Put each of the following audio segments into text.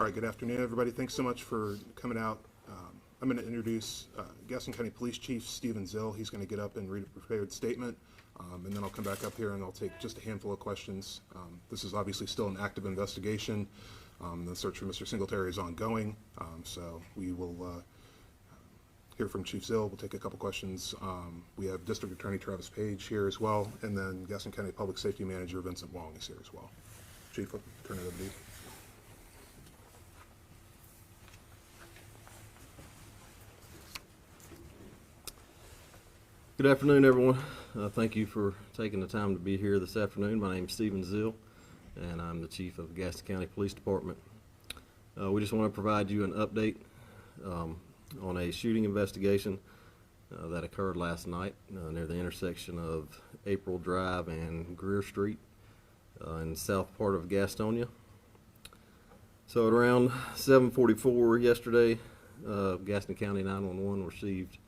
All right, good afternoon, everybody. Thanks so much for coming out. I'm going to introduce Gaston County Police Chief Stephen Zill. He's going to get up and read a prepared statement, and then I'll come back up here and I'll take just a handful of questions. This is obviously still an active investigation. The search for Mr. Singletary is ongoing, so we will hear from Chief Zill. We'll take a couple questions. We have District Attorney Travis Page here as well, and then Gaston County Public Safety Manager Vincent Wong is here as well. Chief, I'll turn it over to you. Good afternoon, everyone. Thank you for taking the time to be here this afternoon. My name is Stephen Zill, and I'm the Chief of Gaston County Police Department. We just want to provide you an update on a shooting investigation that occurred last night near the intersection of April Drive and Greer Street in the south part of Gastonia. So at around 7:44 yesterday, Gaston County 911 received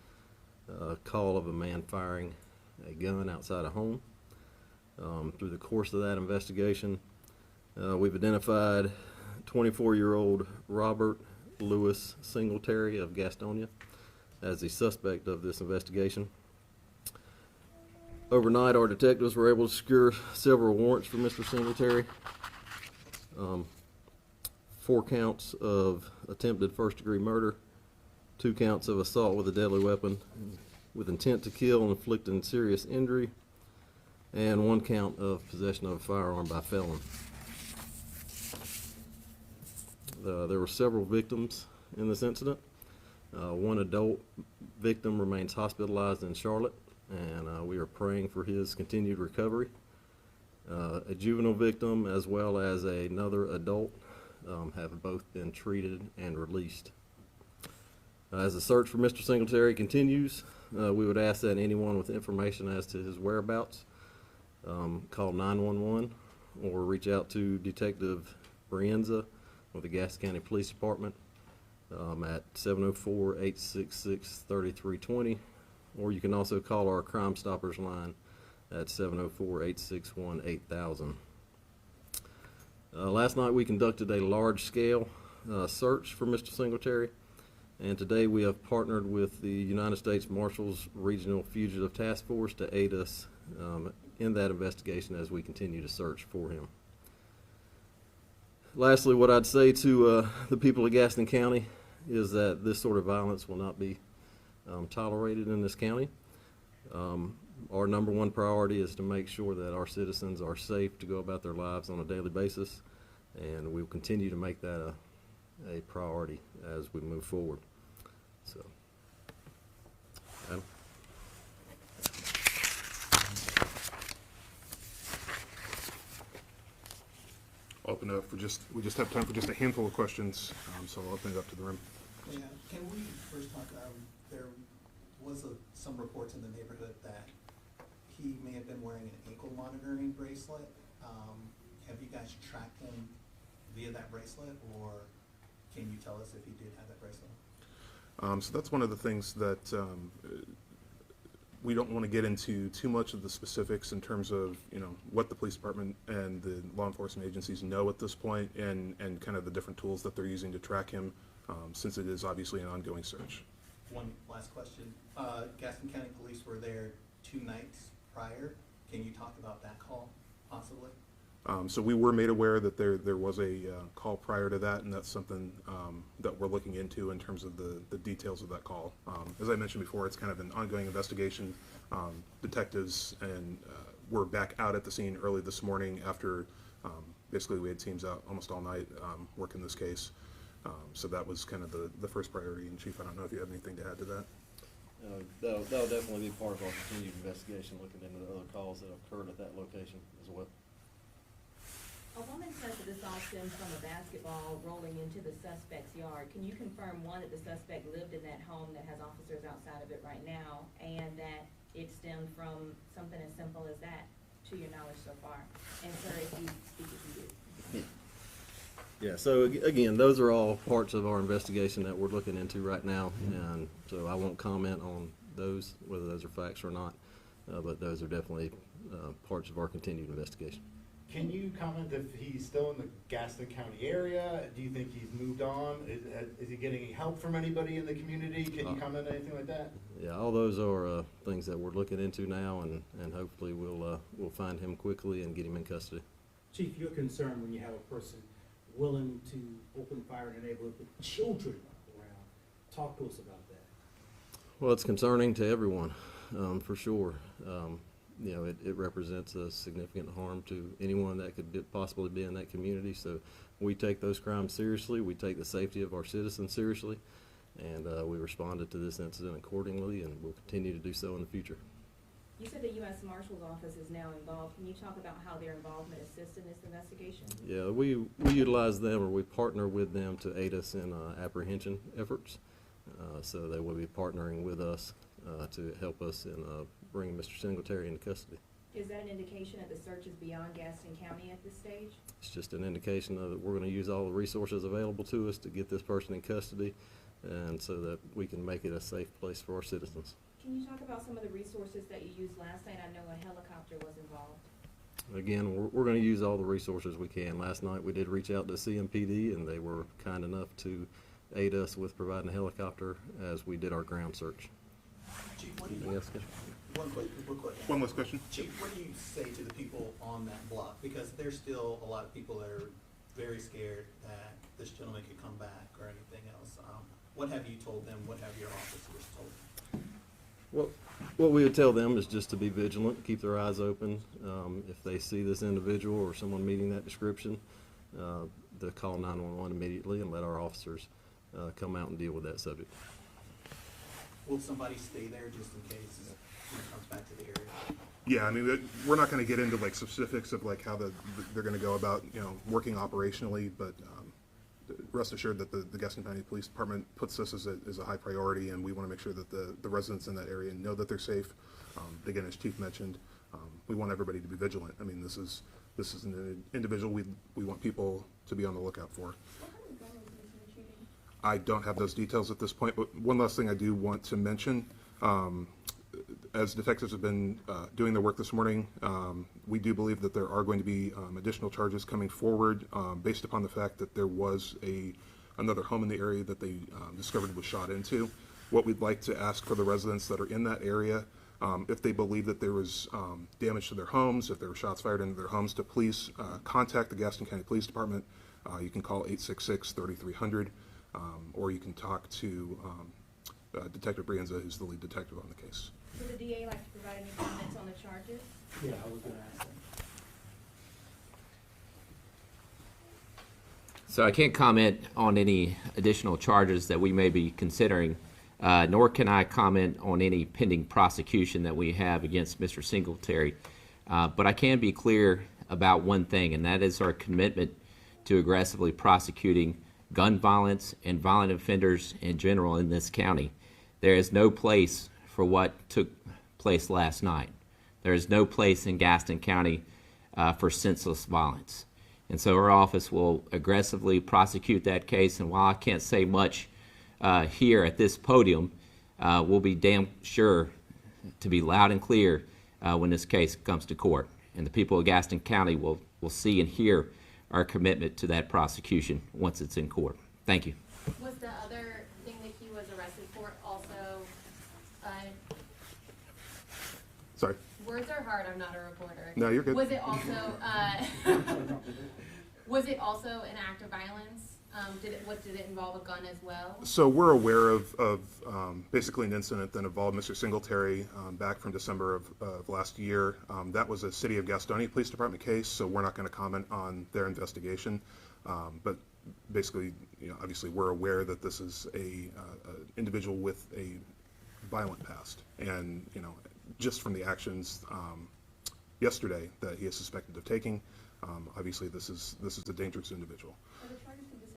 a call of a man firing a gun outside a home. Through the course of that investigation, we've identified 24-year-old Robert Louis Singletary of Gastonia as the suspect of this investigation. Overnight, our detectives were able to secure several warrants for Mr. Singletary. 4 counts of attempted first-degree murder, 2 counts of assault with a deadly weapon with intent to kill and inflicting serious injury, and 1 count of possession of a firearm by felon. There were several victims in this incident. 1 adult victim remains hospitalized in Charlotte, and we are praying for his continued recovery. A juvenile victim as well as another adult have both been treated and released. As the search for Mr. Singletary continues, we would ask that anyone with information as to his whereabouts call 911 or reach out to Detective Brienza with the Gaston County Police Department at 704-866-3320, or you can also call our Crime Stoppers line at 704-861-8000. Last night we conducted a large-scale search for Mr. Singletary. And today we have partnered with the United States Marshals Regional Fugitive Task Force to aid us in that investigation as we continue to search for him. Lastly, what I'd say to the people of Gaston County is that this sort of violence will not be tolerated in this county. Our number 1 priority is to make sure that our citizens are safe to go about their lives on a daily basis, and we will continue to make that a priority as we move forward. So, Adam. Open it up for we just have time for just a handful of questions, so I'll open it up to the room. Yeah, can we first talk, there was some reports in the neighborhood that he may have been wearing an ankle monitoring bracelet. Have you guys tracked him via that bracelet, or can you tell us if he did have that bracelet? So that's one of the things that we don't want to get into too much of the specifics in terms of, what the police department and the law enforcement agencies know at this point, and kind of the different tools that they're using to track him, since it is obviously an ongoing search. One last question. Gaston County Police were there 2 nights prior. Can you talk about that call, possibly? So we were made aware that there was a call prior to that, and that's something that we're looking into in terms of the details of that call. As I mentioned before, it's kind of an ongoing investigation. Detectives and were back out at the scene early this morning after basically we had teams out almost all night working this case. So that was kind of the first priority. And Chief, I don't know if you have anything to add to that. That'll definitely be part of our continued investigation, looking into the other calls that occurred at that location as well. A woman says that this all stems from a basketball rolling into the suspect's yard. Can you confirm, one, that the suspect lived in that home that has officers outside of it right now, and that it stemmed from something as simple as that, to your knowledge so far? And sir, if you speak, if you do. Yeah, so again, those are all parts of our investigation that we're looking into right now, and so I won't comment on those, whether those are facts or not, but those are definitely parts of our continued investigation. Can you comment if he's still in the Gaston County area? Do you think he's moved on? Is he getting any help from anybody in the community? Can you comment on anything like that? Yeah, all those are things that we're looking into now, and hopefully we'll find him quickly and get him in custody. Chief, you're concerned when you have a person willing to open fire in a neighborhood with children around. Talk to us about that. Well, it's concerning to everyone, for sure. You know, it represents a significant harm to anyone that could possibly be in that community. So we take those crimes seriously. We take the safety of our citizens seriously, and we responded to this incident accordingly, and we'll continue to do so in the future. You said the U.S. Marshal's Office is now involved. Can you talk about how their involvement assists in this investigation? Yeah, we utilize them, or we partner with them to aid us in apprehension efforts. So they will be partnering with us to help us in bringing Mr. Singletary into custody. Is that an indication that the search is beyond Gaston County at this stage? It's just an indication that we're going to use all the resources available to us to get this person in custody, and so that we can make it a safe place for our citizens. Can you talk about some of the resources that you used last night? I know a helicopter was involved. Again, we're going to use all the resources we can. Last night we did reach out to CMPD, and they were kind enough to aid us with providing a helicopter as we did our ground search. Chief, Anything else, Ken? real quick. One last question. Chief, what do you say to the people on that block? Because there's still a lot of people that are very scared that this gentleman could come back or anything else. What have you told them? What have your officers told them? Well, what we would tell them is just to be vigilant, keep their eyes open. If they see this individual or someone meeting that description, to call 911 immediately and let our officers come out and deal with that subject. Will somebody stay there just in case he comes back to the area? Yeah, I mean, we're not going to get into like specifics of like how they're going to go about, you know, working operationally, but rest assured that the Gaston County Police Department puts this as a high priority, and we want to make sure that the residents in that area know that they're safe. Again, as Chief mentioned, we want everybody to be vigilant. I mean, this is an individual we want people to be on the lookout for. I don't have those details at this point, but one last thing I do want to mention, as detectives have been doing their work this morning, we do believe that there are going to be additional charges coming forward based upon the fact that there was another home in the area that they discovered was shot into. What we'd like to ask for the residents that are in that area, if they believe that there was damage to their homes, if there were shots fired into their homes, to please contact the Gaston County Police Department. You can call 866-3300, or you can talk to Detective Brienza, who's the lead detective on the case. Would the DA like to provide any comments on the charges? Yeah, I was gonna ask that. So I can't comment on any additional charges that we may be considering, nor can I comment on any pending prosecution that we have against Mr. Singletary. But I can be clear about one thing, and that is our commitment to aggressively prosecuting gun violence and violent offenders in general in this county. There is no place for what took place last night. There is no place in Gaston County for senseless violence. And so our office will aggressively prosecute that case, and while I can't say much here at this podium, we'll be damn sure to be loud and clear when this case comes to court. And the people of Gaston County will see and hear our commitment to that prosecution once it's in court. Thank you. Was the other thing that he was arrested for also, Sorry. words are hard, I'm not a reporter. No, you're good. Was it also, was it also an act of violence? Did it involve a gun as well? So we're aware of basically an incident that involved Mr. Singletary back from December of last year. That was a City of Gastonia Police Department case, so we're not going to comment on their investigation. But basically, you know, obviously we're aware that this is a individual with a violent past, and you know, just from the actions yesterday that he is suspected of taking, obviously this is a dangerous individual. Are the